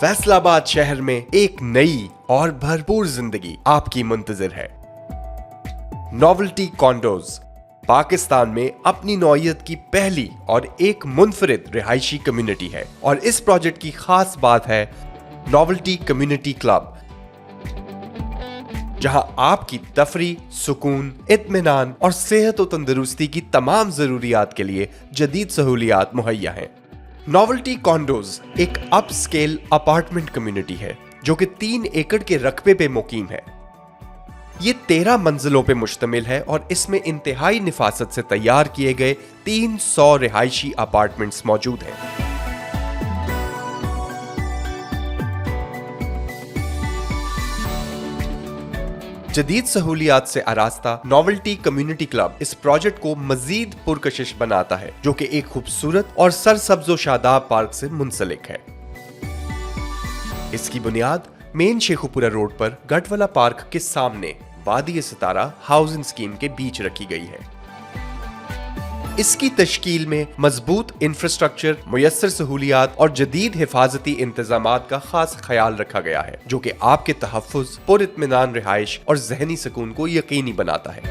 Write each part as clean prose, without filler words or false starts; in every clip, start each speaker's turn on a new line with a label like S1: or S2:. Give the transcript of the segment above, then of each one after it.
S1: फैसलाबाद शहर में एक नई और भरपूर जिंदगी आपकी मुंतजिर है। नोवेल्टी कॉन्डोज पाकिस्तान में अपनी नौइयत की पहली और एक मुनफरिद रिहायशी कम्युनिटी है और इस प्रोजेक्ट की खास बात है नोवेल्टी कम्युनिटी क्लब, जहां आपकी तफरी, सुकून, इत्मीनान और सेहत और तंदुरुस्ती की तमाम जरूरियात के लिए जदीद सहूलियात मुहैया हैं। नोवेल्टी कॉन्डोज एक अपस्केल अपार्टमेंट कम्युनिटी है जो कि 3 एकड़ के रकबे पे मुकीम है। ये 13 मंजिलों पे मुश्तमिल है और इसमें इंतहाई निफासत से तैयार किए गए 300 रिहायशी अपार्टमेंट्स मौजूद हैं। जदीद सहूलियात से आरास्ता नोवेल्टी कम्युनिटी क्लब इस प्रोजेक्ट को मजीद पुरकशिश बनाता है, जो कि एक खूबसूरत और सरसब्ज़ो शादाब पार्क से मुंसलिक है। इसकी बुनियाद मेन शेखुपुरा रोड पर गटवाला पार्क के सामने वादी सितारा हाउसिंग स्कीम के बीच रखी गई है। इसकी तश्कील में मजबूत इंफ्रास्ट्रक्चर, मुयस्सर सहूलियात और जदीद हिफाजती इंतजामात का खास ख्याल रखा गया है, जो कि आपके तहफ़्फ़ुज़, पुरइत्मीनान रिहाइश और ज़हनी सुकून को यकीनी बनाता है।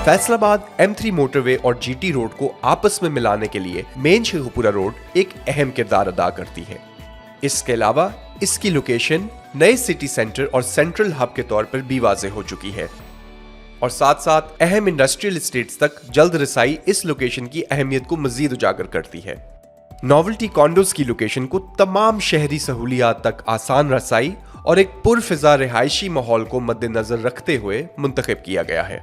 S1: फैसलाबाद M3 मोटरवे और GT रोड को आपस में मिलाने के लिए मेन शेखुपुरा रोड एक अहम किरदार अदा करती है। इसके अलावा इसकी लोकेशन नए सिटी सेंटर और सेंट्रल हब के तौर पर भी वाज़ेह हो चुकी है और साथ साथ अहम इंडस्ट्रियल एस्टेट्स तक जल्द रसाई इस लोकेशन की अहमियत को मजीद उजागर करती है। नोवेल्टी कॉन्डोज की लोकेशन को तमाम शहरी सहूलियात तक आसान रसाई और एक पुरफिजा रिहायशी माहौल को मद्देनजर रखते हुए मुंतखब किया गया है।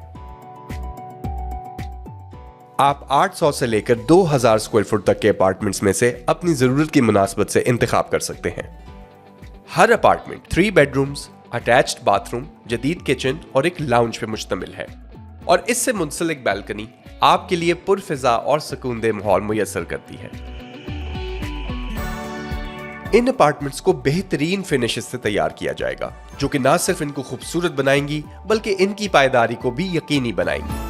S1: आप 800 से लेकर 2000 स्क्वायर फुट तक के अपार्टमेंट्स में से अपनी जरूरत की मुनासबत से इंतखाब कर सकते हैं। हर अपार्टमेंट 3 बेडरूम्स, अटैच्ड बाथरूम, जदीद किचन और एक लाउंज पे मुश्तमिल है और इससे मुंसलिक बैल्कनी आपके लिए पुरफिजा और सुकूनदेह माहौल मुयस्सर करती है। इन अपार्टमेंट्स को बेहतरीन फिनिशेस से तैयार किया जाएगा, जो कि ना सिर्फ इनको खूबसूरत बनाएंगी बल्कि इनकी पायदारी को भी यकीनी बनाएंगी।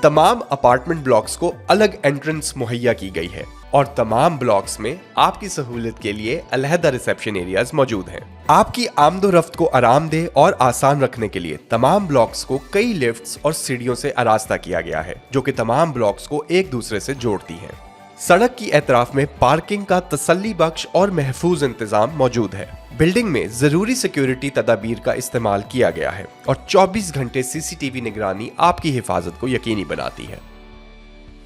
S1: तमाम अपार्टमेंट ब्लॉक्स को अलग एंट्रेंस मुहैया की गई है और तमाम ब्लॉक्स में आपकी सहूलियत के लिए अलहदा रिसेप्शन एरियाज मौजूद हैं। आपकी आमदोरफ्त को आरामदेह और आसान रखने के लिए तमाम ब्लॉक्स को कई लिफ्ट्स और सीढ़ियों से आरास्ता किया गया है, जो कि तमाम ब्लॉक्स को एक दूसरे से जोड़ती हैं। सड़क की एतराफ में पार्किंग का तसल्ली बख्श और महफूज इंतजाम मौजूद है। बिल्डिंग में जरूरी सिक्योरिटी तदाबीर का इस्तेमाल किया गया है और 24 घंटे CCTV निगरानी आपकी हिफाजत को यकीनी बनाती है।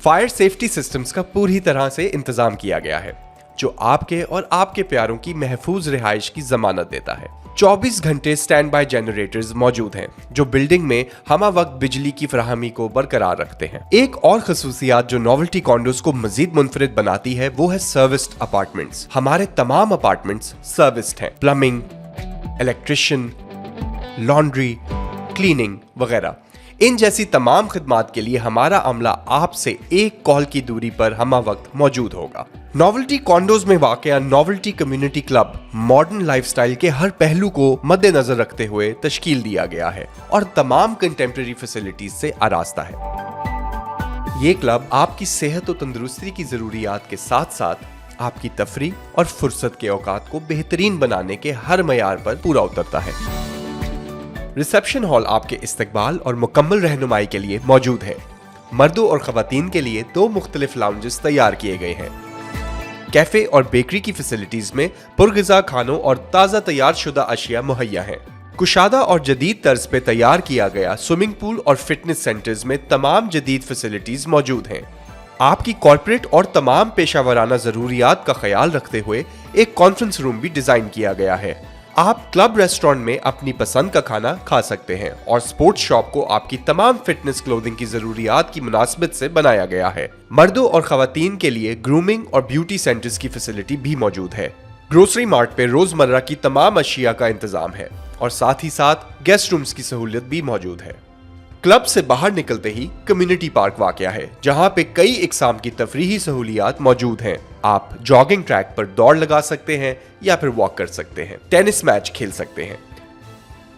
S1: फायर सेफ्टी सिस्टम्स का पूरी तरह से इंतजाम किया गया है, जो आपके और आपके प्यारों की महफूज रिहाइश की जमानत देता है। 24 घंटे स्टैंड बाय जनरेटर्स मौजूद हैं, जो बिल्डिंग में हमा वक्त बिजली की फराहमी को बरकरार रखते हैं। एक और खसूसियात जो नोवेल्टी कॉन्डोज को मजीद मुनफरिद बनाती है वो है सर्विस्ड अपार्टमेंट्स। हमारे तमाम अपार्टमेंट्स सर्विस्ड हैं। प्लम्बिंग, इलेक्ट्रिशियन, लॉन्ड्री, क्लीनिंग वगैरह इन जैसी तमाम खिदमात के लिए हमारा अमला आपसे एक कॉल की दूरी पर हमा वक्त मौजूद होगा। नोवेल्टी कॉन्डोज में वाक़या novelty community club modern lifestyle के हर पहलू को मद्देनजर रखते हुए तश्कील दिया गया है और तमाम कंटेम्प्रेरी फैसिलिटीज से आरास्ता है। ये क्लब आपकी सेहत और तंदुरुस्ती की जरूरियात के साथ साथ आपकी तफरी और फुर्सत के औकात को बेहतरीन बनाने के हर मयार पर पूरा उतरता है। रिसेप्शन हॉल आपके इस्तकबाल और मुकम्मल रहनुमाई के लिए मौजूद है। मर्दों और खवातीन के लिए 2 मुख्तलिफ लाउंजेस तैयार किए गए हैं। कैफे और बेकरी की फैसिलिटीज में पुरगिज़ा खानों और ताज़ा तैयार शुदा अशिया मुहैया हैं। कुशादा और जदीद तर्ज पे तैयार किया गया स्विमिंग पूल और फिटनेस सेंटर्स में तमाम जदीद फैसिलिटीज मौजूद हैं। आपकी कॉर्पोरेट और तमाम पेशावराना जरूरियात का ख्याल रखते हुए एक कॉन्फ्रेंस रूम भी डिजाइन किया गया है। आप क्लब रेस्टोरेंट में अपनी पसंद का खाना खा सकते हैं और स्पोर्ट्स शॉप को आपकी तमाम फिटनेस क्लोथिंग की जरूरियात की मुनासिबत से बनाया गया है। मर्दों और खवातीन के लिए ग्रूमिंग और ब्यूटी सेंटर्स की फैसिलिटी भी मौजूद है। ग्रोसरी मार्ट पे रोजमर्रा की तमाम अशिया का इंतजाम है और साथ ही साथ गेस्ट रूम्स की सहूलियत भी मौजूद है। क्लब से बाहर निकलते ही कम्युनिटी पार्क वाक़या है, जहां पे कई इकसाम की तफरीही सहूलियात मौजूद हैं। आप जॉगिंग ट्रैक पर दौड़ लगा सकते हैं या फिर वॉक कर सकते हैं, टेनिस मैच खेल सकते हैं,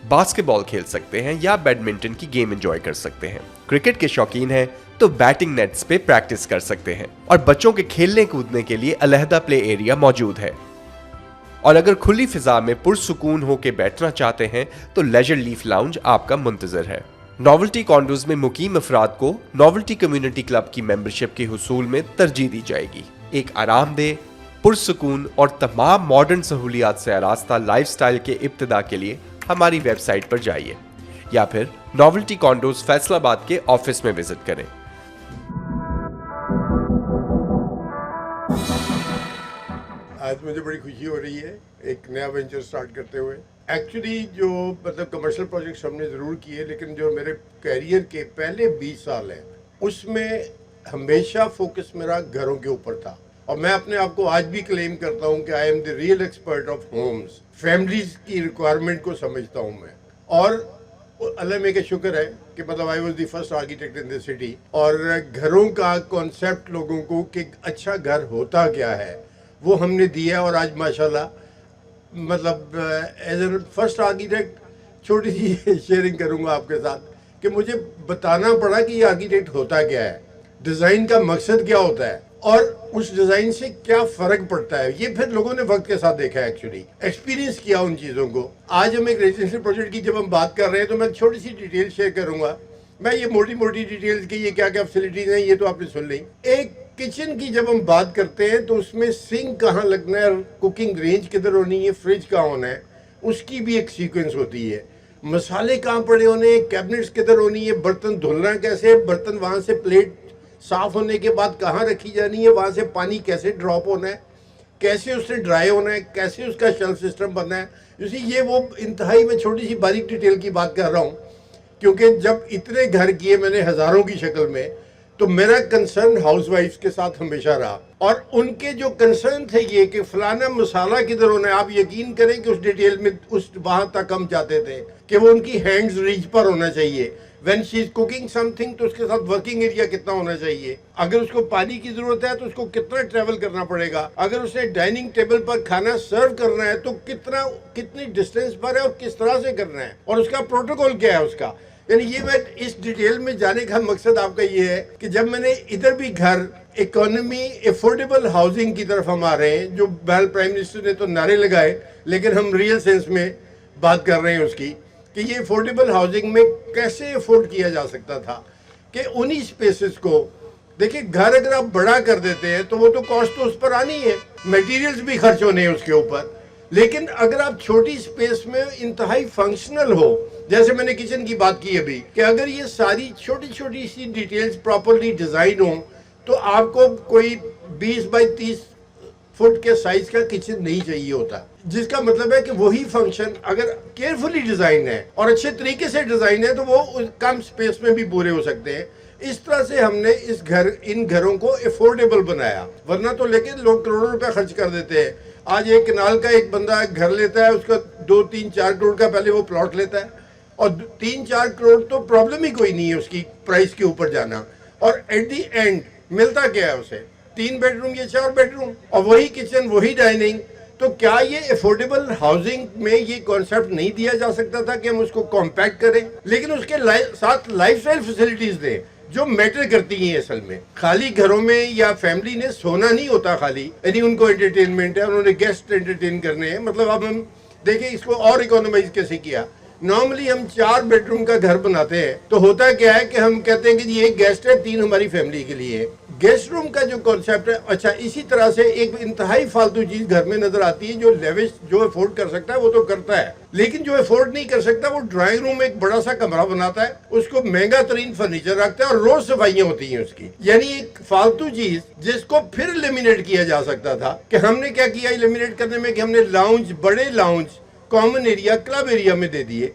S1: बास्केटबॉल खेल सकते हैं या बैडमिंटन की गेम एंजॉय कर सकते हैं। क्रिकेट के शौकीन हैं तो बैटिंग नेट्स पे प्रैक्टिस कर सकते हैं और बच्चों के खेलने कूदने के लिए अलहदा प्ले एरिया मौजूद है। और अगर खुली फिजा में पुरसुकून होकर बैठना चाहते हैं तो लेजर लीफ लाउंज आपका मुंतजर है। नॉवेल्टी कॉन्डोज में मुकीम अफराद को नॉवेल्टी कम्युनिटी क्लब की मेंबरशिप के हुसूल में तरजीह दी जाएगी। एक आरामदेह, पुरसुकून और तमाम मॉडर्न सहूलियात से आरास्ता लाइफस्टाइल के इब्तिदा के लिए हमारी वेबसाइट पर जाइए या फिर नॉवेल्टी कॉन्डोज फैसलाबाद के ऑफिस में विजिट करें।
S2: आज मुझे बड़ी खुशी हो रही है एक नया वेंचर स्टार्ट करते हुए। एक्चुअली जो मतलब कमर्शियल प्रोजेक्ट्स हमने ज़रूर किए, लेकिन जो मेरे कैरियर के पहले 20 साल हैं उसमें हमेशा फोकस मेरा घरों के ऊपर था। और मैं अपने आप को आज भी क्लेम करता हूं कि I am the real expert of homes. Families की रिक्वायरमेंट को समझता हूं मैं। और अल्लाह में का शुक्र है कि मतलब I was the first architect in the city. और घरों का कॉन्सेप्ट लोगों को कि अच्छा घर होता क्या है वो हमने दिया। और आज माशाल्लाह मतलब एज ए फर्स्ट आर्किटेक्ट छोटी सी शेयरिंग करूंगा आपके साथ कि मुझे बताना पड़ा कि ये आर्किटेक्ट होता क्या है, डिज़ाइन का मकसद क्या होता है और उस डिज़ाइन से क्या फ़र्क पड़ता है। ये फिर लोगों ने वक्त के साथ देखा है, एक्चुअली एक्सपीरियंस किया उन चीज़ों को। आज हम एक रेजिडेंशियल प्रोजेक्ट की जब हम बात कर रहे हैं तो मैं छोटी सी डिटेल शेयर करूंगा। मैं ये मोटी मोटी डिटेल्स की ये क्या क्या फैसिलिटीज़ हैं ये तो आपने सुन ली। एक किचन की जब हम बात करते हैं तो उसमें सिंक कहाँ लगना है, कुकिंग रेंज किधर होनी है, फ्रिज कहाँ होना है, उसकी भी एक सीक्वेंस होती है। मसाले कहाँ पड़े होने हैं, कैबिनेट्स किधर होनी है, बर्तन धुलना कैसे, बर्तन वहाँ से प्लेट साफ होने के बाद कहाँ रखी जानी है, वहाँ से पानी कैसे ड्रॉप होना है, कैसे उससे ड्राई होना है, कैसे उसका शेल्फ सिस्टम बनना है। जैसे ये वो इंतहाई में छोटी सी बारीक डिटेल की बात कर रहा हूँ क्योंकि जब इतने घर किए मैंने हज़ारों की शक्ल में, तो मेरा कंसर्न हाउसवाइफ्स के साथ हमेशा रहा। और उनके जो कंसर्न थे ये कि फलाना मसाला किधर होना है, आप यकीन करें कि उस डिटेल में उस वहाँ तक हम चाहते थे कि वो उनकी हैंड्स रीच पर होना चाहिए। When she is cooking something तो उसके साथ वर्किंग एरिया कितना होना चाहिए, अगर उसको पानी की जरूरत है तो उसको कितना ट्रेवल करना पड़ेगा, अगर उसे डाइनिंग टेबल पर खाना सर्व करना है तो कितनी डिस्टेंस पर है और किस तरह से करना है और उसका प्रोटोकॉल क्या है उसका। यानी ये मैं इस डिटेल में जाने का मकसद आपका ये है कि जब मैंने इधर भी घर इकोनॉमी एफोर्डेबल हाउसिंग की तरफ हम आ रहे हैं, जो प्राइम मिनिस्टर ने तो नारे लगाए लेकिन हम रियल सेंस में बात कर रहे हैं उसकी कि ये अफोर्डेबल हाउसिंग में कैसे अफोर्ड किया जा सकता था कि उन्हीं स्पेसेस को देखिए। घर अगर आप बड़ा कर देते हैं तो वो तो कॉस्ट तो उस पर आनी है, मटेरियल्स भी खर्च होने हैं उसके ऊपर। लेकिन अगर आप छोटी स्पेस में इंतहाई फंक्शनल हो, जैसे मैंने किचन की बात की अभी, कि अगर ये सारी छोटी छोटी सी डिटेल्स प्रॉपरली डिजाइन हो तो आपको कोई 20 बाई 30 फुट के साइज का किचन नहीं चाहिए होता। जिसका मतलब है कि वही फंक्शन अगर केयरफुली डिजाइन है और अच्छे तरीके से डिजाइन है तो वो कम स्पेस में भी पूरे हो सकते हैं। इस तरह से हमने इन घरों को अफोर्डेबल बनाया, वरना तो लेकिन लोग करोड़ों रुपए खर्च कर देते हैं। आज एक कनाल का एक बंदा घर लेता है, उसका 2-3-4 करोड़ का पहले वो प्लॉट लेता है और 3-4 करोड़ तो प्रॉब्लम ही कोई नहीं है उसकी प्राइस के ऊपर जाना। और एट दी एंड मिलता क्या है उसे, 3 बेडरूम या 4 बेडरूम और वही किचन वही डाइनिंग। तो क्या ये अफोर्डेबल हाउसिंग में ये कॉन्सेप्ट नहीं दिया जा सकता था कि हम उसको कॉम्पैक्ट करें लेकिन उसके साथ लाइफस्टाइल फैसिलिटीज दें जो मैटर करती हैं। असल में खाली घरों में या फैमिली ने सोना नहीं होता खाली, यानी उनको एंटरटेनमेंट है, उन्होंने गेस्ट एंटरटेन करने हैं। मतलब अब हम देखें इसको और इकोनॉमाइज कैसे किया। नॉर्मली हम 4 बेडरूम का घर बनाते हैं तो होता क्या है कि हम कहते हैं कि ये एक गेस्ट है, 3 हमारी फैमिली के लिए है। गेस्ट रूम का जो कॉन्सेप्ट है, अच्छा इसी तरह से एक इंतहाई फालतू चीज घर में नजर आती है। जो लेविश जो अफोर्ड कर सकता है वो तो करता है, लेकिन जो अफोर्ड नहीं कर सकता वो ड्राइंग रूम में एक बड़ा सा कमरा बनाता है, उसको महंगा तरीन फर्नीचर रखता है और रोज सफाइयां होती हैं उसकी। यानी एक फालतू चीज जिसको फिर एलिमिनेट किया जा सकता था कि हमने क्या किया एलिमिनेट करने में कि हमने लाउंज, बड़े lounge common area club area में दे दिए।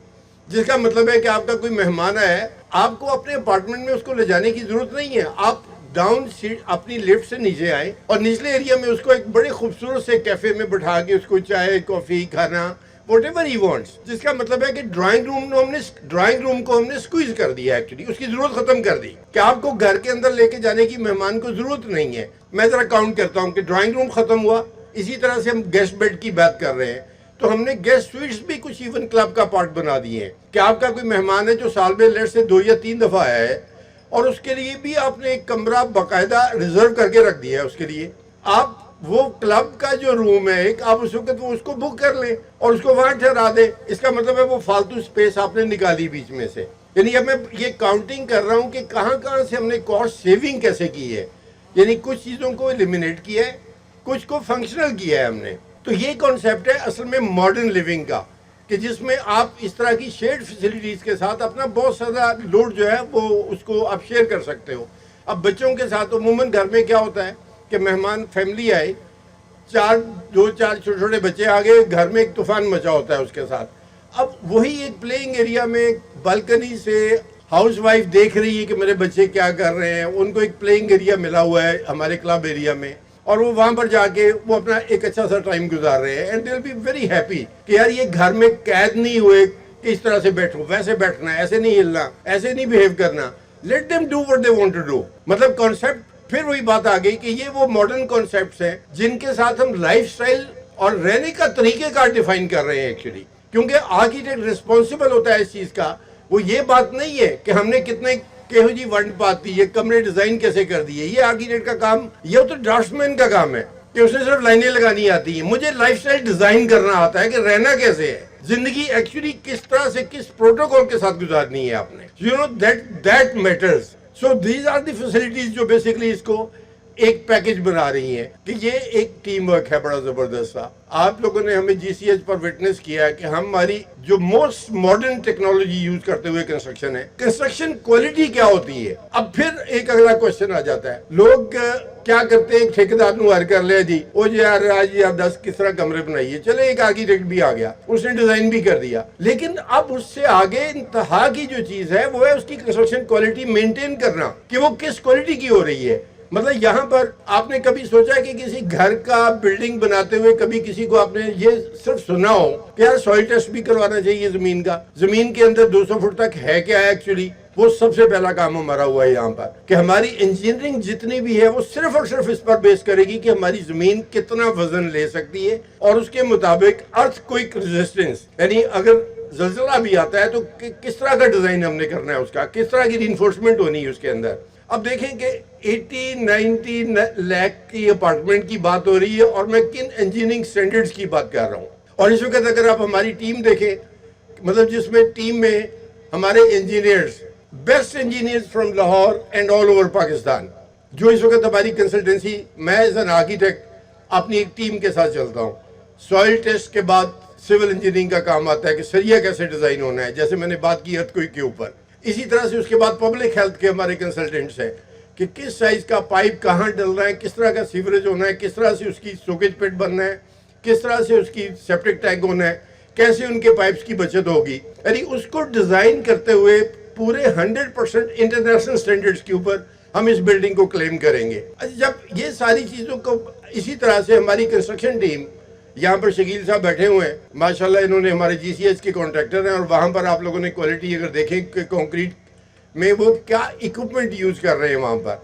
S2: जिसका मतलब है कि आपका कोई मेहमान है, आपको अपने अपार्टमेंट में उसको ले जाने की जरूरत नहीं है। आप डाउन सीट अपनी लिफ्ट से नीचे आए और निचले एरिया में उसको एक बड़े खूबसूरत से कैफे में बैठा के उसको चाय कॉफी खाना व्हाटएवर ही वांट्स। जिसका मतलब है कि ड्राइंग रूम को हमने स्क्वीज कर दिया, एक्चुअली उसकी जरूरत खत्म कर दी कि आपको घर के अंदर लेके जाने की मेहमान को जरूरत नहीं है। मैं जरा काउंट करता हूँ कि ड्राइंग रूम खत्म हुआ, इसी तरह से हम गेस्ट बेड की बात कर रहे हैं तो हमने गेस्ट स्वीट्स भी कुछ इवन क्लब का पार्ट बना दिए हैं कि आपका कोई मेहमान है जो साल में लेट से 2 या 3 दफा आया है और उसके लिए भी आपने एक कमरा बाकायदा रिजर्व करके रख दिया है उसके लिए। आप वो क्लब का जो रूम है एक, आप उस वक्त वो उसको बुक कर लें और उसको वहां ठहरा दें। इसका मतलब है वो फालतू स्पेस आपने निकाली बीच में से। यानी अब मैं ये काउंटिंग कर रहा हूँ कि कहाँ कहाँ से हमने कॉस्ट सेविंग कैसे की है। यानी कुछ चीज़ों को एलिमिनेट किया है, कुछ को फंक्शनल किया है हमने। तो ये कॉन्सेप्ट है असल में मॉडर्न लिविंग का, कि जिसमें आप इस तरह की शेयर्ड फैसिलिटीज़ के साथ अपना बहुत ज़्यादा लोड जो है वो उसको आप शेयर कर सकते हो। अब बच्चों के साथ अमूमन घर में क्या होता है कि मेहमान फैमिली आए, दो चार छोटे छोटे बच्चे आ गए, घर में एक तूफान मचा होता है उसके साथ। अब वही एक प्लेइंग एरिया में बालकनी से हाउस वाइफ देख रही है कि मेरे बच्चे क्या कर रहे हैं, उनको एक प्लेइंग एरिया मिला हुआ है हमारे क्लब एरिया में, और वो वहां पर जाके वो अपना एक अच्छा सा टाइम गुजार रहे हैं। And they will be very happy कि यार ये घर में कैद नहीं हुए कि इस तरह से बैठो, वैसे बैठना है, ऐसे नहीं हिलना, ऐसे नहीं बिहेव करना। Let them do what they want to do. मतलब कॉन्सेप्ट फिर वही बात आ गई कि ये वो मॉडर्न कॉन्सेप्ट्स हैं जिनके साथ हम लाइफस्टाइल और रहने का तरीकेकार डिफाइन कर रहे हैं एक्चुअली। क्योंकि आर्किटेक्ट रिस्पॉन्सिबल होता है इस चीज का। वो ये बात नहीं है कि हमने कितने केहू जी वंड पाती है, कमरे डिजाइन कैसे कर दिए, ये आर्किटेक्ट का काम, ये तो ड्राफ्ट्समैन का काम है कि उसने सिर्फ लाइनें लगानी आती है। मुझे लाइफस्टाइल डिजाइन करना आता है कि रहना कैसे है, जिंदगी एक्चुअली किस तरह से किस प्रोटोकॉल के साथ गुजारनी है आपने। You know that matters. So these are the facilities जो बेसिकली इसको एक पैकेज बना रही है कि ये एक टीम वर्क है बड़ा जबरदस्त सा। आप लोगों ने हमें जीसीएच पर विटनेस किया है कि हमारी जो मोस्ट मॉडर्न टेक्नोलॉजी यूज करते हुए कंस्ट्रक्शन है, कंस्ट्रक्शन क्वालिटी क्या होती है। अब फिर एक अगला क्वेश्चन आ जाता है, लोग क्या करते हैं, ठेकेदार नु हायर कर लिया जी, ओ जी यार आज आप 10 किस तरह कमरे बनाइए, चले एक आर्किटेक्ट भी आ गया, उसने डिजाइन भी कर दिया। लेकिन अब उससे आगे इंतहा की जो चीज है वो है उसकी कंस्ट्रक्शन क्वालिटी मेंटेन करना, कि वो किस क्वालिटी की हो रही है। मतलब यहाँ पर आपने कभी सोचा कि किसी घर का बिल्डिंग बनाते हुए कभी किसी को आपने ये सिर्फ सुना हो कि यार सॉइल टेस्ट भी करवाना चाहिए जमीन का, जमीन के अंदर 200 फुट तक है क्या है एक्चुअली। वो सबसे पहला काम हमारा हुआ है यहाँ पर कि हमारी इंजीनियरिंग जितनी भी है वो सिर्फ और सिर्फ इस पर बेस करेगी कि हमारी जमीन कितना वजन ले सकती है और उसके मुताबिक अर्थक्वेक रेजिस्टेंस, यानी अगर जल्जला भी आता है तो किस तरह का डिजाइन हमने करना है, उसका किस तरह की रिइंफोर्समेंट होनी है उसके अंदर। अब देखें कि 80-90 लाख की अपार्टमेंट की बात हो रही है और मैं किन इंजीनियरिंग स्टैंडर्ड्स की बात कर रहा हूँ। और इस वक्त अगर आप हमारी टीम देखें, मतलब जिसमें टीम में हमारे engineers, best engineers from Lahore and all over Pakistan, जो इस वक्त हमारी कंसल्टेंसी, मैं एज एन आर्किटेक्ट अपनी एक टीम के साथ चलता हूँ। सॉइल टेस्ट के बाद सिविल इंजीनियरिंग का काम आता है कि सरिया कैसे डिजाइन होना है, जैसे मैंने बात की अर्थक्वेक के ऊपर। इसी तरह से उसके बाद पब्लिक हेल्थ के हमारे कंसल्टेंट्स हैं कि किस साइज का पाइप कहाँ डल रहा है, किस तरह का सीवरेज होना है, किस तरह से उसकी सोकेज पिट बनना है, किस तरह से उसकी सेप्टिक टैंक होना है, कैसे उनके पाइप्स की बचत होगी। यानी उसको डिजाइन करते हुए पूरे 100% इंटरनेशनल स्टैंडर्ड्स के ऊपर हम इस बिल्डिंग को क्लेम करेंगे। जब ये सारी चीजों को इसी तरह से हमारी कंस्ट्रक्शन टीम, यहाँ पर शकील साहब बैठे हुए हैं माशाल्लाह, इन्होंने हमारे जीसीएच के कॉन्ट्रैक्टर हैं, और वहाँ पर आप लोगों ने क्वालिटी अगर देखें कि कंक्रीट में वो क्या इक्विपमेंट यूज कर रहे हैं। वहाँ पर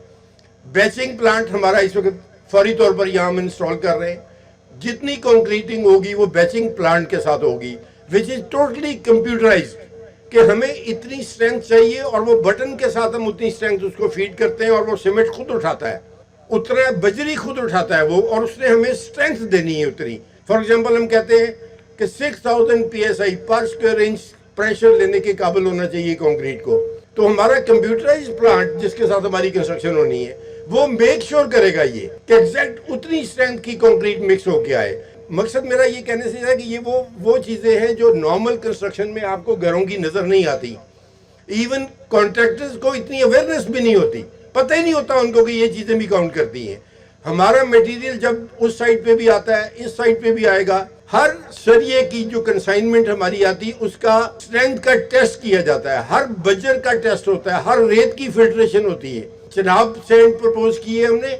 S2: बैचिंग प्लांट हमारा इस वक्त फौरी तौर पर यहाँ हम इंस्टॉल कर रहे हैं। जितनी कंक्रीटिंग होगी वो बैचिंग प्लांट के साथ होगी, विच इज टोटली कंप्यूटराइज्ड, कि हमें इतनी स्ट्रेंथ चाहिए और वो बटन के साथ हम उतनी स्ट्रेंथ उसको फीड करते हैं और वो सीमेंट खुद उठाता है, उतना बजरी खुद उठाता है वो, और उसने हमें स्ट्रेंथ देनी है उतनी। फॉर एग्जाम्पल हम कहते हैं कि 6000 PSI पर स्क्वायर इंच प्रेशर लेने के काबिल होना चाहिए कंक्रीट को। तो हमारा कंप्यूटराइज्ड प्लांट जिसके साथ हमारी कंस्ट्रक्शन होनी है वो मेक श्योर करेगा ये कि एग्जैक्ट उतनी स्ट्रेंथ की कंक्रीट मिक्स होके आए। मकसद मेरा ये कहने से है कि ये वो चीजें हैं जो नॉर्मल कंस्ट्रक्शन में आपको घरों की नजर नहीं आती। इवन कॉन्ट्रैक्टर्स को इतनी अवेयरनेस भी नहीं होती, पता ही नहीं होता उनको कि ये चीजें भी काउंट करती हैं। हमारा मटेरियल जब उस साइड पे भी आता है, इस साइड पे भी आएगा, हर सरिये की जो कंसाइनमेंट हमारी आती है उसका स्ट्रेंथ का टेस्ट किया जाता है, हर बजर का टेस्ट होता है, हर रेत की फिल्ट्रेशन होती है। चिनाब सेंड प्रपोज की है हमने,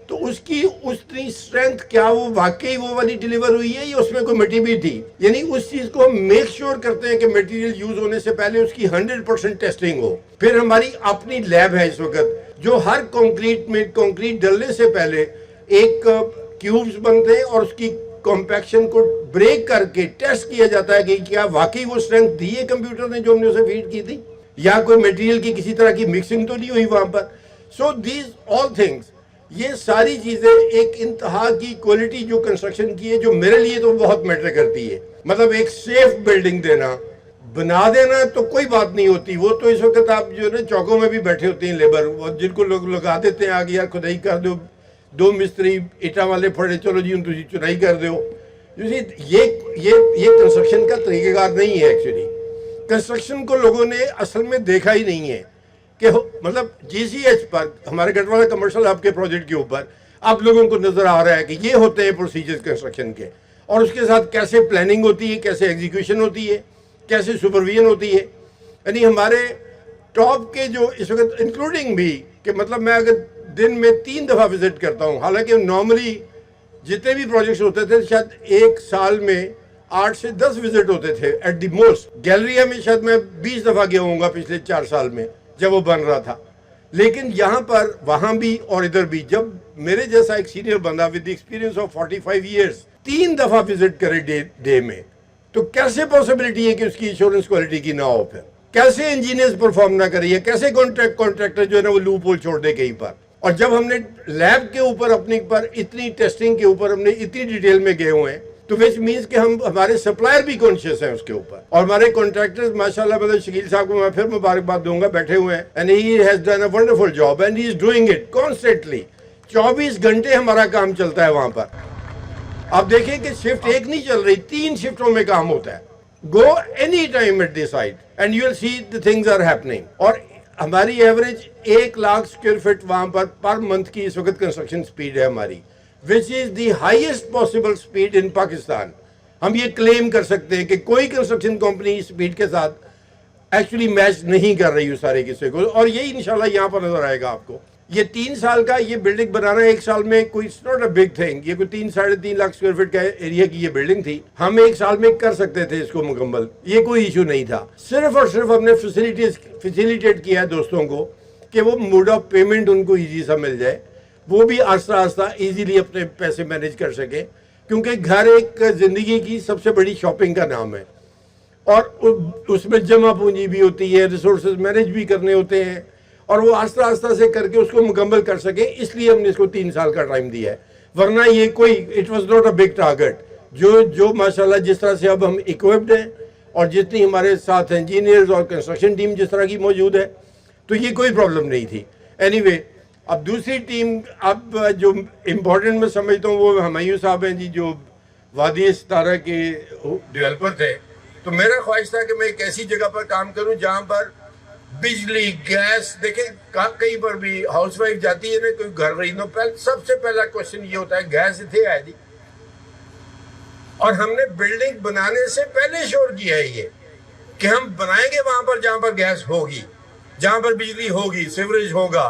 S2: तो उसकी उतनी स्ट्रेंथ क्या वो वाकई वो वाली डिलीवर हुई है या उसमें कोई मिट्टी भी थी। यानी उस चीज को हम मेक श्योर करते हैं कि मटेरियल यूज होने से पहले उसकी 100% टेस्टिंग हो। फिर हमारी अपनी लैब है इस वक्त जो हर कंक्रीट में कंक्रीट डलने से पहले एक क्यूब्स बनते हैं और उसकी कॉम्पैक्शन को ब्रेक करके टेस्ट किया जाता है कि क्या वाकई वो स्ट्रेंथ दी है कंप्यूटर ने जो हमने उसे फीड की थी या कोई मटेरियल की किसी तरह की मिक्सिंग तो नहीं हुई वहां पर। सो दीज ऑल थिंग्स, ये सारी चीजें एक इंतहा की क्वालिटी जो कंस्ट्रक्शन की है, जो मेरे लिए तो बहुत मैटर करती है। मतलब एक सेफ बिल्डिंग देना, बना देना तो कोई बात नहीं होती, वो तो इस वक्त आप जो है ना चौकों में भी बैठे होते हैं लेबर, वो जिनको लोग लगा देते हैं आगे, यार खुदाई कर दो, दो मिस्त्री ईटा वाले फड़े, चलो जी तुम चुनाई कर दो। ये कंस्ट्रक्शन का तरीकेकार नहीं है। एक्चुअली कंस्ट्रक्शन को लोगों ने असल में देखा ही नहीं है कि मतलब GCH पर, हमारे गढ़वाला कमर्शियल हब के प्रोजेक्ट के ऊपर आप लोगों को नजर आ रहा है कि ये होते हैं प्रोसीजर्स कंस्ट्रक्शन के, और उसके साथ कैसे प्लानिंग होती है, कैसे एग्जीक्यूशन होती है, कैसे सुपरविजन होती है। यानी हमारे टॉप के जो इस वक्त इंक्लूडिंग भी कि मतलब मैं अगर दिन में 3 दफ़ा विजिट करता हूँ, हालांकि नॉर्मली जितने भी प्रोजेक्ट्स होते थे शायद एक साल में 8 से 10 विजिट होते थे एट द मोस्ट। गैलरिया में शायद मैं 20 दफ़ा गया हूँगा पिछले 4 साल में जब वो बन रहा था। लेकिन यहाँ पर, वहाँ भी और इधर भी, जब मेरे जैसा एक सीनियर बंदा विद एक्सपीरियंस ऑफ 45 ईयर्स 3 दफ़ा विजिट करे डे में, तो कैसे पॉसिबिलिटी है कि उसकी इंश्योरेंस क्वालिटी की ना हो? फिर कैसे इंजीनियर्स परफॉर्म ना करिए, कैसे कॉन्ट्रैक्टर जो है ना वो लूप होल छोड़ दे कहीं पर। और जब हमने लैब के ऊपर अपने पर इतनी टेस्टिंग के ऊपर हमने इतनी डिटेल में गए हुए हैं, तो विच मीन्स कि हम, हमारे सप्लायर भी कॉन्शियस हैं उसके ऊपर, और हमारे कॉन्ट्रैक्टर्स माशाल्लाह, मतलब शकील साहब को मैं फिर मुबारकबाद दूंगा, बैठे हुए हैं, and he has done a wonderful job and he is doing it constantly. 24 घंटे हमारा काम चलता है वहां पर। आप देखें कि शिफ्ट एक नहीं चल रही, 3 शिफ्टों में काम होता है। Go any time at this site and you will see the things are happening. और हमारी एवरेज 1 लाख स्क्वायर फीट वहां पर मंथ की इस वक्त कंस्ट्रक्शन स्पीड है हमारी, which is the highest possible speed in Pakistan. हम ये क्लेम कर सकते हैं कि कोई कंस्ट्रक्शन कंपनी इस स्पीड के साथ एक्चुअली मैच नहीं कर रही उस सारे किस्से को, और यही इंशाल्लाह यहाँ पर नजर आएगा आपको। ये 3 साल का ये बिल्डिंग बनाना 1 साल में कोई नॉट अ बिग थिंग। ये कोई 3-3.5 लाख स्क्वायर फीट का एरिया की ये बिल्डिंग थी, हम 1 साल में कर सकते थे इसको मुकम्मल, ये कोई इशू नहीं था। सिर्फ और सिर्फ हमने फैसिलिटेट किया है दोस्तों को कि वो मोड ऑफ पेमेंट उनको ईजी सा मिल जाए, वो भी आस्ता आस्ता ईजीली अपने पैसे मैनेज कर सके, क्योंकि घर एक जिंदगी की सबसे बड़ी शॉपिंग का नाम है, और उसमें जमा पूंजी भी होती है, रिसोर्सेज मैनेज भी करने होते हैं, और वो आस्ता आस्ता से करके उसको मुकम्मल कर सके, इसलिए हमने इसको 3 साल का टाइम दिया है। वरना ये कोई, it was not a big target. जो माशाल्लाह जिस तरह से अब हम इक्विप्ड हैं, और जितनी हमारे साथ इंजीनियर्स और कंस्ट्रक्शन टीम जिस तरह की मौजूद है, तो ये कोई प्रॉब्लम नहीं थी। एनीवे, अब दूसरी टीम, अब जो इम्पोर्टेंट मैं समझता हूँ वो हमायूं साहब हैं जी, जो वादी सितारा के डेवलपर थे। तो मेरा ख्वाहिश था कि मैं एक ऐसी जगह पर काम करूं जहां पर बिजली, गैस, देखें कहीं पर भी हाउसवाइफ जाती है ना कोई घर खरीदना, सबसे पहला क्वेश्चन ये होता है गैस इतने है जी। और हमने बिल्डिंग बनाने से पहले श्योर किया है ये कि हम बनाएंगे वहां पर जहां पर गैस होगी, जहां पर बिजली होगी, सीवरेज होगा,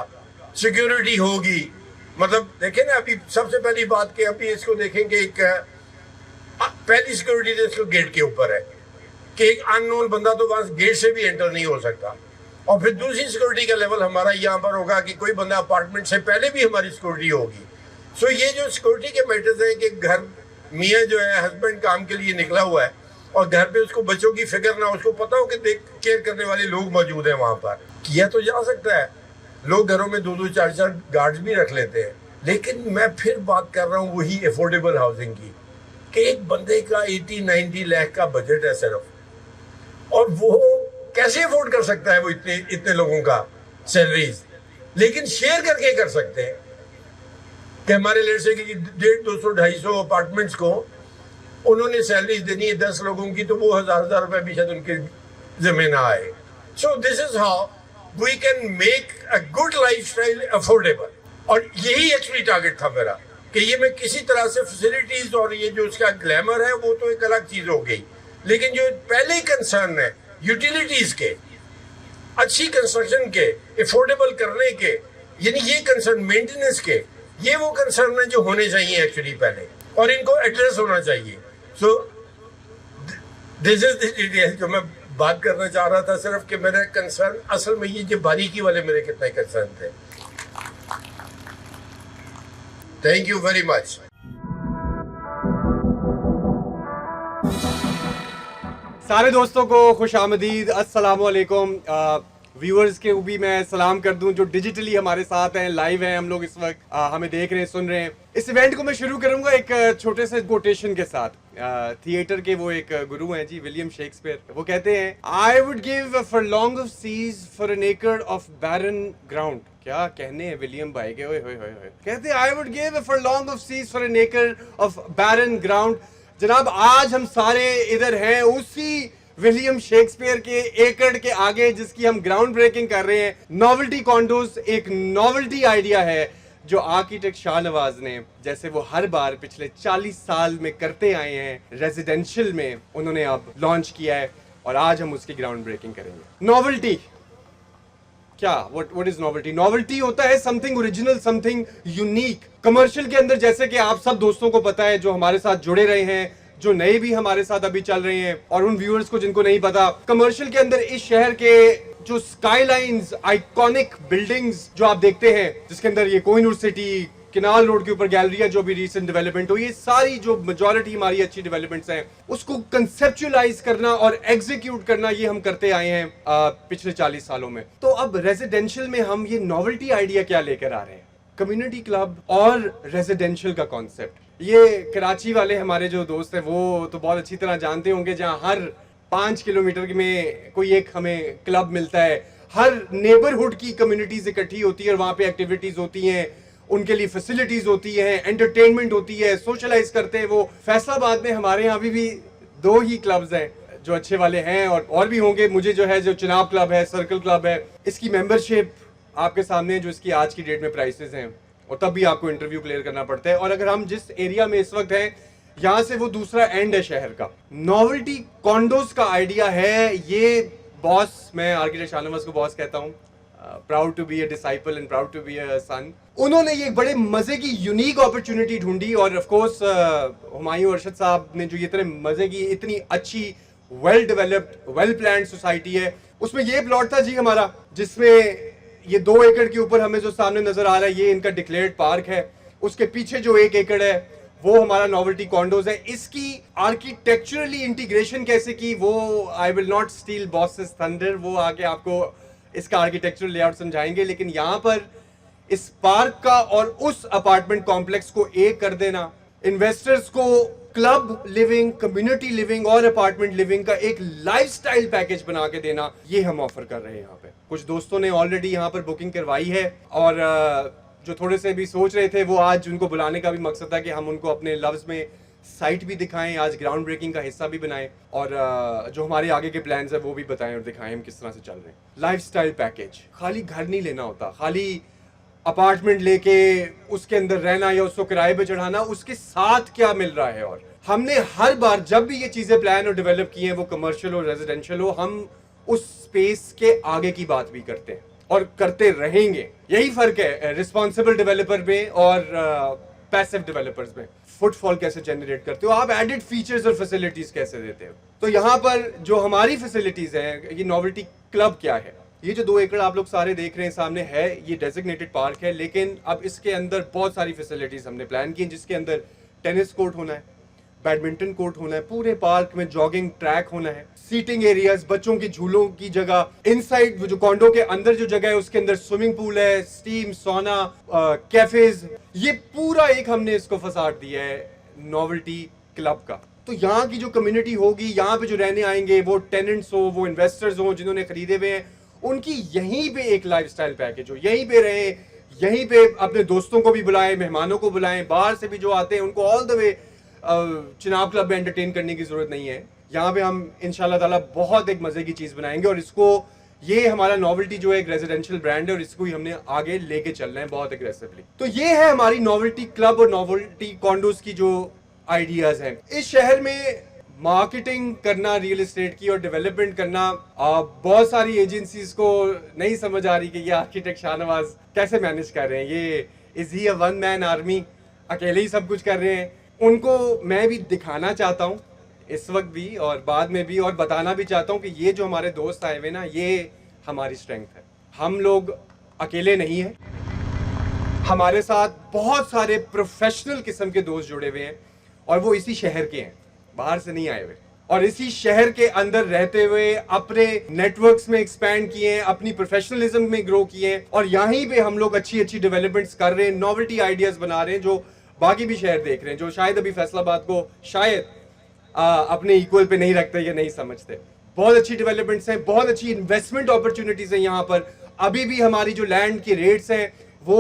S2: सिक्योरिटी होगी। मतलब देखें ना, अभी सबसे पहली बात कि अभी इसको देखेंगे, एक पहली सिक्योरिटी तो इसको गेट के ऊपर है कि एक अननोन बंदा तो वहां गेट से भी एंटर नहीं हो सकता। और फिर दूसरी सिक्योरिटी का लेवल हमारा यहाँ पर होगा कि कोई बंदा अपार्टमेंट से पहले भी हमारी सिक्योरिटी होगी। सो ये जो सिक्योरिटी के मैटर्स हैं कि घर मियाँ जो है हस्बैंड काम के लिए निकला हुआ है और घर पे उसको बच्चों की फिक्र ना, उसको पता हो कि देख केयर करने वाले लोग मौजूद हैं वहां पर, किया तो जा सकता है। लोग घरों में 2-2, 4-4 गार्ड्स भी रख लेते हैं। लेकिन मैं फिर बात कर रहा हूँ वही अफोर्डेबल हाउसिंग की कि एक बंदे का 80-90 लाख का बजट है सिर्फ, और वो कैसे अफोर्ड कर सकता है वो इतने लोगों का सैलरीज, लेकिन शेयर करके कर सकते हैं कि हमारे लेट से 150, 200, 250 अपार्टमेंट्स को उन्होंने सैलरीज देनी है 10 लोगों की, तो वो 1000 रुपए भी शायद उनके जिम्मे ना आए। So this is how we can make a good lifestyle affordable. और यही एक्चुअली टारगेट था मेरा कि ये मैं किसी तरह से फैसिलिटीज और ये जो उसका ग्लैमर है वो तो एक अलग चीज हो गई, लेकिन जो पहले कंसर्न है यूटिलिटीज के, अच्छी कंस्ट्रक्शन के, अफोर्डेबल करने के, यानी ये कंसर्न मेंटेनेंस के, ये वो कंसर्न है जो होने चाहिए एक्चुअली पहले, और इनको एड्रेस होना चाहिए। सो दिस इज द डिटेल जो मैं बात करना चाह रहा था, सिर्फ कि मेरा कंसर्न असल में ये जो बारीकी वाले मेरे कितने कंसर्न थे। Thank you very much.
S3: सारे दोस्तों को खुश आमदीद, अस्सलाम वालेकुम। व्यूअर्स के भी मैं सलाम कर दूं जो डिजिटली हमारे साथ हैं, लाइव हैं, हम लोग इस वक्त हमें देख रहे हैं, सुन रहे हैं। इस इवेंट को मैं शुरू करूंगा एक छोटे से कोटेशन के साथ। थिएटर के वो एक गुरु हैं जी, विलियम शेक्सपियर। वो कहते हैं, I would give furlong of seas for an acre of barren ground. क्या कहने हैं विलियम भाई के, ओए होए होए होए। कहते हैं, I would give furlong of seas for an acre of barren ground. जनाब, आज हम सारे इधर हैं उसी विलियम शेक्सपियर के एकड़ के आगे, जिसकी हम ग्राउंड ब्रेकिंग कर रहे हैं। नॉवेल्टी कॉन्डोज एक नॉवेल्टी आइडिया है जो आर्किटेक्ट शाहनवाज ने, जैसे वो हर बार पिछले 40 साल में करते आए हैं, रेजिडेंशियल में उन्होंने अब लॉन्च किया है और आज हम उसकी ग्राउंड ब्रेकिंग करेंगे। नॉवेल्टी क्या, व्हाट इज नॉवेल्टी? नॉवेल्टी होता है something original, something unique. Commercial के अंदर, जैसे कि आप सब दोस्तों को पता है जो हमारे साथ जुड़े रहे हैं, जो नए भी हमारे साथ अभी चल रहे हैं, और उन व्यूअर्स को जिनको नहीं पता, कमर्शियल के अंदर इस शहर के जो स्काईलाइंस, आइकॉनिक बिल्डिंग्स जो आप देखते हैं, जिसके अंदर ये कोहिनूर सिटी, किनाल रोड के ऊपर गैलरिया जो भी रिसेंट डेवलपमेंट हुई, ये सारी जो मेजॉरिटी हमारी अच्छी डेवलपमेंट्स हैं, उसको कंसेप्चुअलाइज करना और एग्जीक्यूट करना, ये हम करते आए हैं पिछले 40 सालों में। तो अब रेजिडेंशियल में हम ये नॉवेल्टी आइडिया क्या लेकर आ रहे हैं? कम्युनिटी क्लब और रेजिडेंशियल का कॉन्सेप्ट। ये कराची वाले हमारे जो दोस्त हैं वो तो बहुत अच्छी तरह जानते होंगे, जहां हर 5 किलोमीटर में कोई एक हमें क्लब मिलता है, हर नेबरहुड की कम्युनिटीज इकट्ठी होती है और वहां पे एक्टिविटीज होती हैं, उनके लिए फैसिलिटीज होती हैं, एंटरटेनमेंट होती है, सोशलाइज करते हैं वो। फैसलाबाद में हमारे यहाँ अभी भी 2 ही क्लब्स हैं जो अच्छे वाले हैं, और भी होंगे। मुझे जो है, जो चिनाब क्लब है, सर्कल क्लब है, इसकी मेंबरशिप आपके सामने जो इसकी आज की डेट में प्राइसेस हैं, और तब भी आपको इंटरव्यू क्लियर करना पड़ता है। और अगर हम जिस एरिया में इस वक्त हैं, यहाँ से वो दूसरा एंड है शहर का। नॉवेल्टी कॉन्डोज का आइडिया है ये। बॉस, मैं आर्किटेक्ट शाहनवाज को बॉस कहता हूँ, proud to be a disciple and proud to be a son. उन्होंने ये बड़े मजे की यूनिक अपॉर्चुनिटी ढूंढी, और ऑफ कोर्स हुमायूं अरशद साहब ने जो ये इतने मजे की, इतनी अच्छी, well developed, well planned society है, उसमें ये प्लॉट था जी हमारा, जिसमें ये 2 एकड़ के ऊपर हमें जो सामने नजर आ रहा है, ये इनका डिक्लेयर्ड पार्क है। उसके पीछे जो 1 एकड़ है वो हमारा नॉवेल्टी कॉन्डोज है। इसकी आर्किटेक्चरली इंटीग्रेशन कैसे की, वो I will not steel bosses thunder, वो आके आपको इसका आर्किटेक्चरल लेआउट समझाएंगे। लेकिन यहाँ पर इस पार्क का और उस अपार्टमेंट कॉम्प्लेक्स को एक कर देना, इन्वेस्टर्स को क्लब लिविंग, कम्युनिटी लिविंग और अपार्टमेंट लिविंग का एक लाइफस्टाइल पैकेज बना के देना, ये हम ऑफर कर रहे हैं यहाँ पे। कुछ दोस्तों ने ऑलरेडी यहाँ पर बुकिंग करवाई है, और जो थोड़े से भी सोच रहे थे, वो आज उनको बुलाने का भी मकसद था कि हम उनको अपने लफ्ज में साइट भी दिखाएं, आज ग्राउंड ब्रेकिंग का हिस्सा भी बनाएं, और जो हमारे आगे के प्लान्स है वो भी बताएं और दिखाएं हम किस तरह से चल रहे हैं। लाइफस्टाइल पैकेज, खाली घर नहीं लेना होता, खाली अपार्टमेंट लेके उसके अंदर रहना या उसको किराए पे चढ़ाना, उसके साथ क्या मिल रहा है। और हमने हर बार जब भी ये चीजें प्लान और डेवलप की हैं, वो कमर्शियल हो, रेजिडेंशियल हो, हम उस स्पेस के आगे की बात भी करते हैं और करते रहेंगे। यही फर्क है रिस्पॉन्सिबल डेवलपर में और पैसिव डेवलपर्स में। फुटफॉल कैसे जनरेट करते हो आप, एडेड फीचर्स और फैसिलिटीज कैसे देते हो। तो यहाँ पर जो हमारी फैसिलिटीज हैं, ये नॉवेल्टी क्लब क्या है, ये जो 2 एकड़ आप लोग सारे देख रहे हैं सामने है, ये डेजिग्नेटेड पार्क है, लेकिन अब इसके अंदर बहुत सारी फैसिलिटीज हमने प्लान की, जिसके अंदर टेनिस कोर्ट होना है, बैडमिंटन कोर्ट होना है, पूरे पार्क में जॉगिंग ट्रैक होना है, सीटिंग एरियाज, बच्चों के झूलों की जगह, इनसाइड जो कॉन्डो के अंदर जो जगह है उसके अंदर स्विमिंग पूल है, स्टीम सोना, कैफेज, ये पूरा एक हमने इसको फसाड दिया है नॉवेल्टी क्लब का। तो यहाँ की जो कम्युनिटी होगी, यहाँ पे जो रहने आएंगे, वो टेनेंट्स हो, वो इन्वेस्टर्स हो जिन्होंने खरीदे हुए हैं, उनकी यहीं पे एक लाइफस्टाइल पैकेज हो, यहीं पे रहे, यहीं पे अपने दोस्तों को भी बुलाएं, मेहमानों को बुलाएं, बाहर से भी जो आते हैं उनको all the way Chenab club में एंटरटेन करने की जरूरत नहीं है। यहाँ पे हम इंशाल्लाह ताला बहुत एक मजे की चीज बनाएंगे, और इसको, ये हमारा नॉवेल्टी जो है एक रेजिडेंशियल ब्रांड है, और इसको ही हमने आगे लेके चलना है बहुत एग्रेसिवली। तो ये है हमारी नॉवेल्टी क्लब और नॉवेल्टी कॉन्डोज की जो आइडियाज हैं। इस शहर में मार्केटिंग करना रियल एस्टेट की और डेवलपमेंट करना, बहुत सारी एजेंसीज को नहीं समझ आ रही कि ये आर्किटेक्ट शाहनवाज कैसे मैनेज कर रहे हैं, ये is he a one man army, अकेले ही सब कुछ कर रहे हैं। उनको मैं भी दिखाना चाहता हूँ इस वक्त भी और बाद में भी, और बताना भी चाहता हूँ कि ये जो हमारे दोस्त आए हुए ना, ये हमारी स्ट्रेंथ है। हम लोग अकेले नहीं हैं, हमारे साथ बहुत सारे प्रोफेशनल किस्म के दोस्त जुड़े हुए हैं, और वो इसी शहर के हैं, बाहर से नहीं आए हुए। और इसी शहर के अंदर रहते हुए अपने नेटवर्क्स में एक्सपैंड किए हैं, अपनी प्रोफेशनलिज्म में ग्रो किए हैं, और यहीं पे हम लोग अच्छी अच्छी डेवलपमेंट्स कर रहे हैं, नोवेल्टी आइडियाज बना रहे हैं जो बाकी भी शहर देख रहे हैं, जो शायद अभी फैसलाबाद को शायद अपने इक्वल पे नहीं रखते या नहीं समझते। बहुत अच्छी डेवलपमेंट्स हैं, बहुत अच्छी इन्वेस्टमेंट अपॉर्चुनिटीज हैं यहाँ पर। अभी भी हमारी जो लैंड के रेट्स हैं वो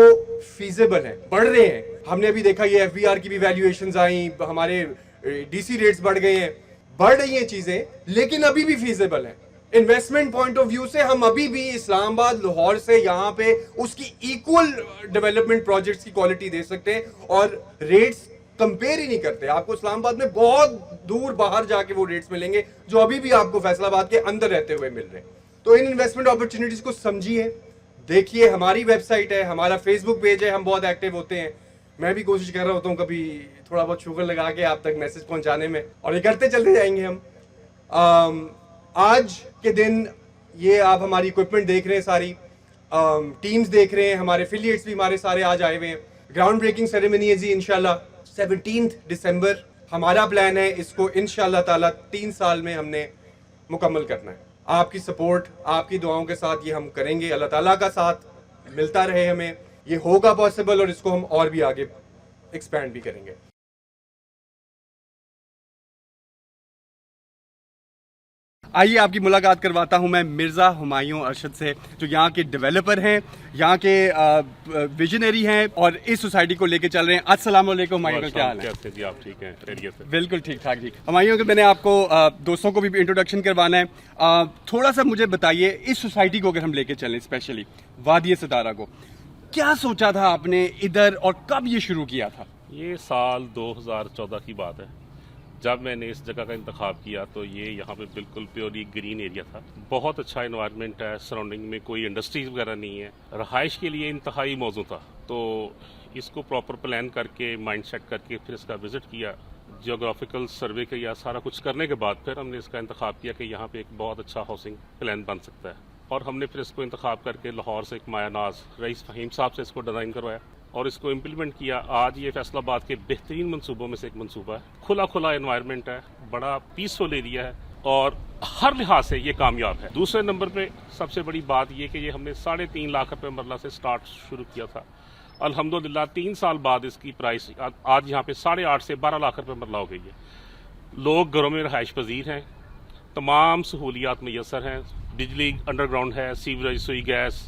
S3: फीजेबल हैं, बढ़ रहे हैं। हमने अभी देखा ये एफबीआर की भी वैल्यूएशंस आई, हमारे डीसी रेट्स बढ़ गए हैं, बढ़ रही हैं चीजें, लेकिन अभी भी फीजेबल है। इन्वेस्टमेंट पॉइंट ऑफ व्यू से हम अभी भी इस्लामाबाद, लाहौर से यहाँ पे उसकी इक्वल डेवलपमेंट प्रोजेक्ट्स की क्वालिटी दे सकते हैं, और रेट्स कंपेयर ही नहीं करते। आपको इस्लामाबाद में बहुत दूर बाहर जाके वो रेट्स मिलेंगे जो अभी भी आपको फैसलाबाद के अंदर रहते हुए मिल रहे हैं। तो इन इन्वेस्टमेंट अपॉर्चुनिटीज को समझिए, देखिए। हमारी वेबसाइट है, हमारा फेसबुक पेज है, हम बहुत एक्टिव होते हैं। मैं भी कोशिश कर रहा होता हूँ कभी थोड़ा बहुत शुगर लगा के आप तक मैसेज पहुंचाने में, और ये करते चलते जाएंगे हम। आज के दिन ये आप हमारी इक्विपमेंट देख रहे हैं, सारी टीम्स देख रहे हैं, हमारे एफिलिएट्स भी हमारे सारे आज आए हुए हैं। ग्राउंड ब्रेकिंग सेरेमनी है जी इंशाल्लाह 17 दिसंबर। हमारा प्लान है इसको इंशाल्लाह ताला 3 साल में हमने मुकम्मल करना है। आपकी सपोर्ट, आपकी दुआओं के साथ ये हम करेंगे। अल्लाह ताला का साथ मिलता रहे हमें, ये होगा पॉसिबल, और इसको हम और भी आगे एक्सपैंड भी करेंगे। आइए आपकी मुलाकात करवाता हूं मैं मिर्ज़ा हुमायूं अरशद से, जो यहाँ के डेवलपर हैं, यहाँ के विजनरी हैं, और इस सोसाइटी को लेके चल रहे हैं। अस्सलाम वालेकुम हुमायूं, का क्या हाल है?
S4: कैसे जी, आप ठीक हैं? खैरियत से?
S3: बिल्कुल ठीक ठाक जी। हुमायूं के मैंने आपको दोस्तों को भी इंट्रोडक्शन करवाना है। थोड़ा सा मुझे बताइए, इस सोसाइटी को अगर हम लेके चलें, स्पेशली वादिय सितारा को, क्या सोचा था आपने इधर, और कब ये शुरू किया था?
S4: ये साल 2014 की बात है। जब मैंने इस जगह का इंतखाब किया तो ये यहाँ पे बिल्कुल प्योरली ग्रीन एरिया था। बहुत अच्छा एनवायरनमेंट है, सराउंडिंग में कोई इंडस्ट्रीज वगैरह नहीं है, रहाइश के लिए इंतहाई मौजू था। तो इसको प्रॉपर प्लान करके, माइंड सेट करके, फिर इसका विज़िट किया, जियोग्राफिकल सर्वे किया, सारा कुछ करने के बाद फिर हमने इसका इंतखाब किया कि यहाँ पे एक बहुत अच्छा हाउसिंग प्लान बन सकता है। और हमने फिर इसको इंतखाब करके लाहौर से एक मायानाज रईस फ़हीम साहब से इसको डिज़ाइन करवाया और इसको इम्प्लीमेंट किया। आज ये फैसलाबाद के बेहतरीन मंसूबों में से एक मंसूबा है। खुला खुला एनवायरनमेंट है, बड़ा पीसफुल एरिया है, और हर लिहाज से ये कामयाब है। दूसरे नंबर पे सबसे बड़ी बात ये कि ये हमने 3.5 लाख रुपए मरला से स्टार्ट शुरू किया था। अल्हम्दुलिल्लाह 3 साल बाद इसकी प्राइस आज यहाँ पे 8.5 से 12 लाख रुपए मरला हो गई है। लोग घरों में रहाइश पजीर हैं, तमाम सहूलियात मैसर हैं, बिजली अंडरग्राउंड है, सीवरेज, सुई गैस,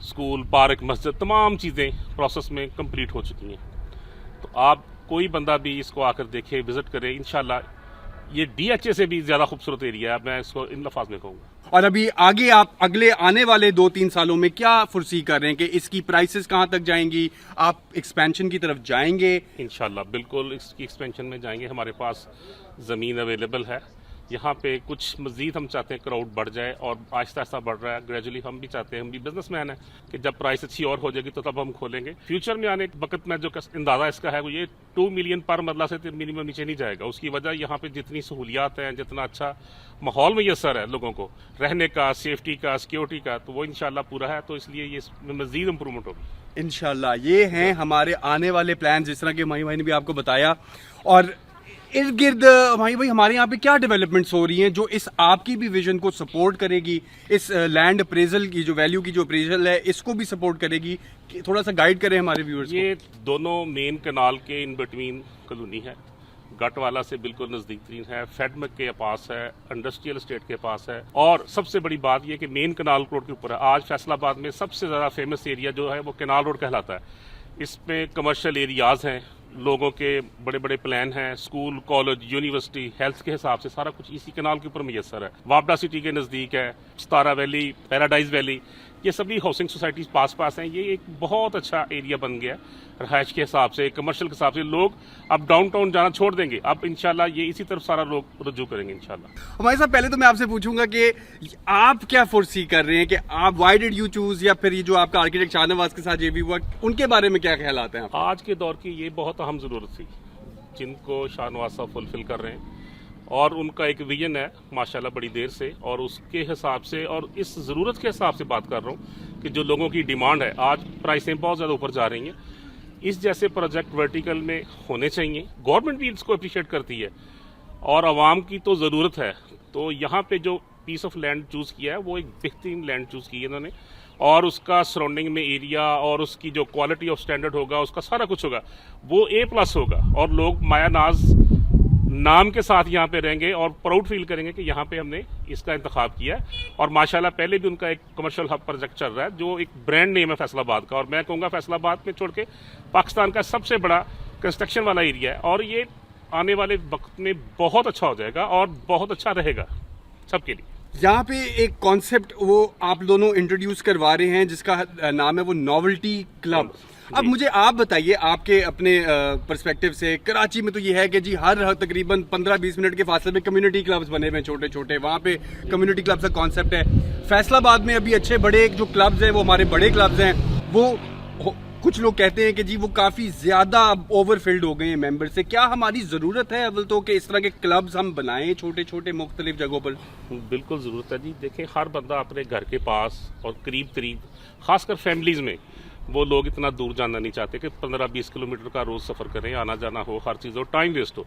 S4: स्कूल, पार्क, मस्जिद, तमाम चीज़ें प्रोसेस में कंप्लीट हो चुकी हैं। तो आप कोई बंदा भी इसको आकर देखे, विजिट करे, इंशाल्लाह ये DHA से भी ज़्यादा खूबसूरत एरिया है, मैं इसको इन लफाज में कहूँगा।
S3: और अभी आगे आप अगले आने वाले 2-3 सालों में क्या फुर्सी कर रहे हैं कि इसकी प्राइसेस कहाँ तक जाएंगी? आप एक्सपेंशन की तरफ जाएंगे?
S4: इंशाल्लाह बिल्कुल इसकी एक्सपेंशन में जाएंगे। हमारे पास ज़मीन अवेलेबल है यहाँ पे। कुछ मज़ीद हम चाहते हैं क्राउड बढ़ जाए, और आहिस्ता आहिस्ता बढ़ रहा है ग्रेजुअली। हम भी चाहते हैं, हम भी बिजनेसमैन हैं, कि जब प्राइस अच्छी और हो जाएगी तो तब हम खोलेंगे। फ्यूचर में आने वक्त में जो अंदाज़ा इसका है वो ये 2 मिलियन पर मरला से मिनिमम नीचे नहीं जाएगा। उसकी वजह यहाँ पे जितनी सहूलियात हैं, जितना अच्छा माहौल मैसर है लोगों को रहने का, सेफ्टी का, सिक्योरिटी का, तो वो इंशाल्लाह पूरा है। तो इसलिए ये मज़ीद इम्प्रूवमेंट होगी
S3: इंशाल्लाह। ये हैं हमारे आने वाले प्लान, जिस तरह के माही भाई ने भी आपको बताया। और इर्द गिर्द भाई हमारे यहाँ पे क्या डेवलपमेंट्स हो रही हैं जो इस आपकी भी विजन को सपोर्ट करेगी, इस लैंड अप्रेजल की जो वैल्यू की जो अप्रेजल है इसको भी सपोर्ट करेगी? थोड़ा सा गाइड करें हमारे व्यूअर्स।
S4: ये दोनों मेन कनाल के इन बिटवीन कॉलोनी है, गटवाला से बिल्कुल नज़दीक तरीन है, फेडमक के पास है, इंडस्ट्रियल एस्टेट के पास है, और सबसे बड़ी बात यह कि मेन कनाल रोड के ऊपर है। आज फैसलाबाद में सबसे ज़्यादा फेमस एरिया जो है वो कनाल रोड कहलाता है। इसमें कमर्शियल एरियाज़ हैं, लोगों के बड़े बड़े प्लान हैं, स्कूल, कॉलेज, यूनिवर्सिटी, हेल्थ के हिसाब से सारा कुछ इसी कनाल के ऊपर मैसर है। वापडा सिटी के नज़दीक है, सितारा वैली, पैराडाइज वैली, ये सभी हाउसिंग सोसाइटीज पास पास हैं। ये एक बहुत अच्छा एरिया बन गया रहायश के हिसाब से, कमर्शियल के हिसाब से। लोग अब डाउनटाउन जाना छोड़ देंगे, अब इंशाल्लाह ये इसी तरफ सारा लोग रुजू करेंगे इंशाल्लाह।
S3: हमारे साहब, पहले तो मैं आपसे पूछूंगा कि आप क्या फोर्सी कर रहे हैं कि आप व्हाई डिड यू चूज, या फिर ये जो आपका आर्किटेक्ट शाहनवाज के साथ ये भी हुआ, उनके बारे में क्या ख्यालात हैं?
S4: आज के दौर की ये बहुत अहम ज़रूरत थी जिनको शाहनवाज साहब फुलफिल कर रहे हैं, और उनका एक विजन है माशाल्लाह बड़ी देर से, और उसके हिसाब से और इस ज़रूरत के हिसाब से बात कर रहा हूँ कि जो लोगों की डिमांड है, आज प्राइसें बहुत ज़्यादा ऊपर जा रही हैं। इस जैसे प्रोजेक्ट वर्टिकल में होने चाहिए। गवर्नमेंट भी इसको अप्रिशिएट करती है, और आवाम की तो ज़रूरत है। तो यहाँ पे जो पीस ऑफ लैंड चूज़ किया है वो एक बेहतरीन लैंड चूज़ की है इन्होंने, और उसका सराउंडिंग में एरिया और उसकी जो क्वालिटी ऑफ स्टैंडर्ड होगा, उसका सारा कुछ होगा, वो A+ होगा। और लोग माया नाज नाम के साथ यहाँ पे रहेंगे और प्राउड फील करेंगे कि यहाँ पे हमने इसका इंतखाब किया है। और माशाल्लाह पहले भी उनका एक कमर्शियल हब प्रोजेक्ट चल रहा है जो एक ब्रांड नेम है फैसलाबाद का, और मैं कहूँगा फैसलाबाद में छोड़ के पाकिस्तान का सबसे बड़ा कंस्ट्रक्शन वाला एरिया है, और ये आने वाले वक्त में बहुत अच्छा हो जाएगा और बहुत अच्छा रहेगा सबके लिए।
S3: यहाँ पे एक कॉन्सेप्ट वो आप दोनों इंट्रोड्यूस करवा रहे हैं जिसका नाम है वो नॉवेल्टी क्लब। अब मुझे आप बताइए आपके अपने पर्सपेक्टिव से, कराची में तो ये है कि जी हर तकरीबन 15-20 मिनट के फासले में कम्युनिटी क्लब्स बने हुए हैं छोटे छोटे, वहाँ पे कम्युनिटी क्लब्स का कॉन्सेप्ट है। फैसलाबाद में अभी अच्छे बड़े जो क्लब्स हैं वो हमारे बड़े क्लब्स हैं, वो कुछ लोग कहते हैं कि जी वो काफ़ी ज़्यादा ओवरफिल्ड हो गए हैं मेंबर से। क्या हमारी ज़रूरत है अव्वल तो कि इस तरह के क्लब्स हम बनाएं छोटे छोटे मुख्तलिफ जगहों पर?
S4: बिल्कुल ज़रूरत है जी। देखें, हर बंदा अपने घर के पास और करीब करीब, खासकर फैमिलीज़ में, वो लोग इतना दूर जाना नहीं चाहते कि 15-20 किलोमीटर का रोज़ सफ़र करें, आना जाना हो, हर चीज़ हो, टाइम वेस्ट हो।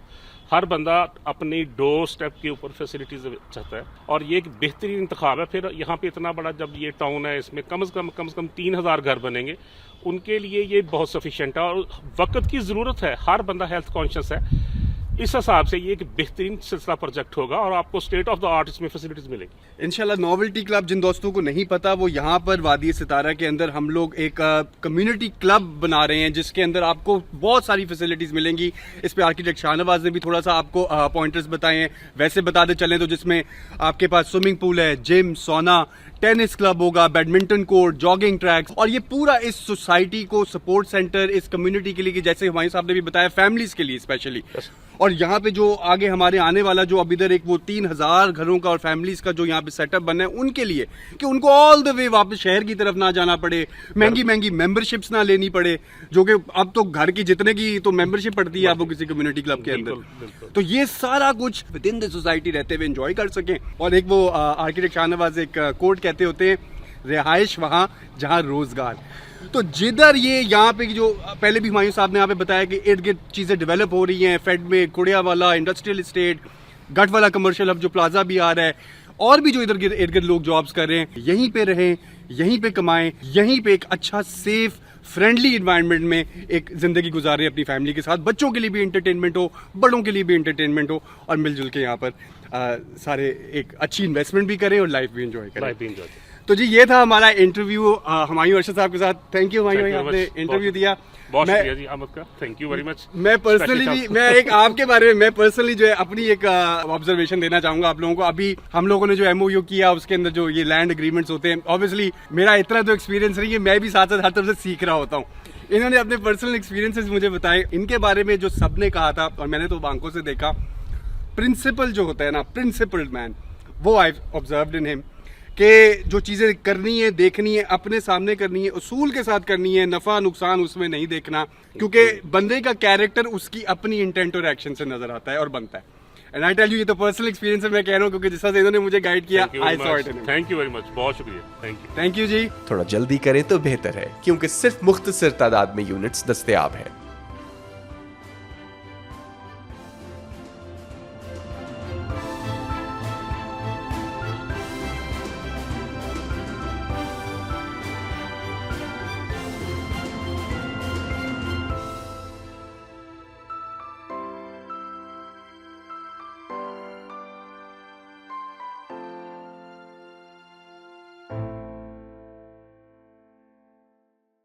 S4: हर बंदा अपनी डोर स्टेप के ऊपर फैसिलिटीज़ चाहता है, और ये एक बेहतरीन इंतखाब है। फिर यहाँ पे इतना बड़ा जब ये टाउन है, इसमें कम से कम 3000 घर बनेंगे, उनके लिए ये बहुत सफिशिएंट है। और वक्त की ज़रूरत है, हर बंदा हेल्थ कॉन्शियस है, इस हिसाब से ये एक बेहतरीन सिलसिला प्रोजेक्ट होगा और आपको स्टेट ऑफ द आर्ट इसमें फैसिलिटीज मिलेगी
S3: इंशाल्लाह। नॉवेल्टी क्लब, जिन दोस्तों को नहीं पता, वो यहाँ पर वादी सितारा के अंदर हम लोग एक कम्युनिटी क्लब बना रहे हैं जिसके अंदर आपको बहुत सारी फैसिलिटीज मिलेंगी। इस पे आर्किटेक्ट शाहनवाज ने भी थोड़ा सा आपको पॉइंटर्स बताए हैं। वैसे बताते चलें तो जिसमें आपके पास स्विमिंग पूल है, जिम, सोना, टेनिस क्लब होगा, बैडमिंटन कोर्ट, जॉगिंग ट्रैक्स, और ये पूरा इस सोसाइटी को सपोर्ट सेंटर इस कम्युनिटी के लिए, कि जैसे हुमायूं साहब ने भी बताया, फैमिलीज के लिए स्पेशली। और यहाँ पे जो आगे हमारे आने वाला जो अब इधर एक वो 3000 घरों का और फैमिलीज का जो यहाँ पे सेटअप बना है, उनके लिए कि उनको ऑल द वे वापस शहर की तरफ ना जाना पड़े, महंगी महंगी मेंबरशिप्स ना लेनी पड़े, जो कि अब तो घर की जितने की तो मेंबरशिप पड़ती है आपको किसी कम्युनिटी क्लब के अंदर। तो ये सारा कुछ विद इन द सोसाइटी रहते हुए एंजॉय कर सकें। और एक वो आर्किटेक्ट शाहनवाज एक कोट कहते होते हैं, रिहाइश वहाँ जहाँ रोजगार। तो जिधर ये यहाँ पे जो पहले भी हुमायूं साहब ने यहाँ पे बताया कि इर्द गिर्द चीज़ें डेवलप हो रही हैं, फेड में कुड़िया वाला इंडस्ट्रियल एस्टेट, गट वाला कमर्शियल हब जो प्लाजा भी आ रहा है, और भी जो इधर इर्द गिर्द लोग जॉब्स कर रहे हैं, यहीं पे रहें, यहीं पे कमाएं, यहीं पे एक अच्छा सेफ फ्रेंडली इन्वायरमेंट में एक जिंदगी गुजारें अपनी फैमिली के साथ। बच्चों के लिए भी एंटरटेनमेंट हो, बड़ों के लिए भी एंटरटेनमेंट हो, और मिलजुल के यहाँ पर सारे एक अच्छी इन्वेस्टमेंट भी करें और लाइफ भी एंजॉय करें। तो जी ये था हमारा इंटरव्यू हुमायूं अरशद साहब के साथ। थैंक यू हुमायूं भाई, आपने इंटरव्यू दिया।
S4: बहुत शुक्रिया जी अहमद का, थैंक यू वेरी मच।
S3: मैं पर्सनली भी, मैं एक आपके बारे में, मैं पर्सनली जो है अपनी एक ऑब्जर्वेशन देना चाहूंगा आप लोगों को। अभी हम लोगों ने जो MOU किया उसके अंदर जो ये लैंड एग्रीमेंट्स होते हैं, ऑब्वियसली मेरा इतना तो एक्सपीरियंस नहीं है, मैं भी साथ साथ हर तरफ से सीख रहा होता हूँ। इन्होंने अपने पर्सनल एक्सपीरियंसेस मुझे बताए, इनके बारे में जो सबने कहा था और मैंने तो आंखों से देखा, प्रिंसिपल जो होता है ना, प्रिंसिपल्ड मैन, वो आई ऑब्जर्व्ड इन हिम, कि जो चीज़ें करनी है, देखनी है, अपने सामने करनी है, उसूल के साथ करनी है, नफ़ा नुकसान उसमें नहीं देखना, क्योंकि बंदे का कैरेक्टर उसकी अपनी इंटेंट और एक्शन से नजर आता है और बनता है। एंड आई टेल यू, ये तो पर्सनल एक्सपीरियंस है, मैं कह रहा हूँ, क्योंकि जिस तरह से इन्होंने मुझे गाइड किया, I saw it in him.
S4: Thank you very much, बहुत शुक्रिया,
S3: थैंक यू जी।
S1: थोड़ा जल्दी करें तो बेहतर है, क्योंकि सिर्फ मुख्तसर तादाद में यूनिट्स दस्तयाब हैं।